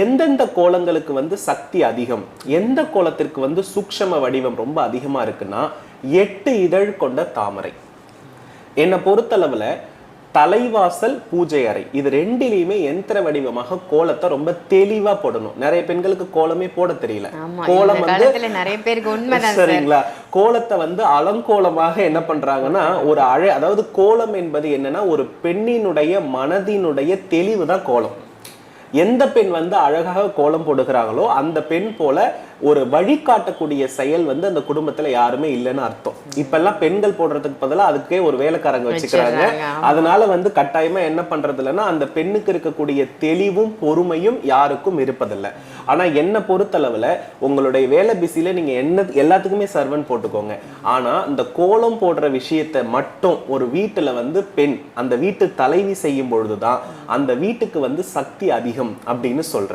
எந்தெந்த கோலங்களுக்கு வந்து சக்தி அதிகம், எந்த கோலத்திற்கு வந்து சூக்ஷ்ம வடிவம் ரொம்ப அதிகமா இருக்குன்னா 8 இதழ் கொண்ட தாமரை. என்னை பொறுத்தளவுல தலைவாசல், பூஜை அறை, இது ரெண்டிலையுமே யந்திர வடிவமாக கோலத்தை ரொம்ப தெளிவா போடணும். நிறைய பெண்களுக்கு கோலமே போட தெரியல. கோலம் வந்து நிறைய பேருக்கு உண்மைதான். சரிங்களா, கோலத்தை வந்து அலங்கோலமாக என்ன பண்றாங்கன்னா ஒரு அதாவது கோலம் என்பது என்னன்னா ஒரு பெண்ணினுடைய மனதினுடைய தெளிவு தான் கோலம். எந்த பெண் வந்து அழகாக கோலம் போடுகிறாங்களோ அந்த பெண் போல ஒரு வழிகாட்டக்கூடிய செயல் வந்து அந்த குடும்பத்துல யாருமே இல்லைன்னு அர்த்தம். இப்ப எல்லாம் பெண்கள் போடுறதுக்கு பதிலா அதுக்கே ஒரு வேலைக்காரங்க வச்சுக்கிறாங்க. அதனால வந்து கட்டாயமா என்ன பண்றது இல்லைன்னா அந்த பெண்ணுக்கு இருக்கக்கூடிய தெளிவும் பொறுமையும் யாருக்கும் இருப்பதில்லை. ஆனா என்ன பொறுத்தளவுல உங்களுடைய வேலை பிஸியில நீங்க எல்லாத்துக்குமே சர்வன் போட்டுக்கோங்க. ஆனா இந்த கோலம் போடுற விஷயத்தை மட்டும் ஒரு வீட்டுல வந்து பெண் அந்த வீட்டு தலைவி செய்யும் பொழுதுதான் அந்த வீட்டுக்கு வந்து சக்தி அதிகம் அப்படின்னு சொல்றேன்.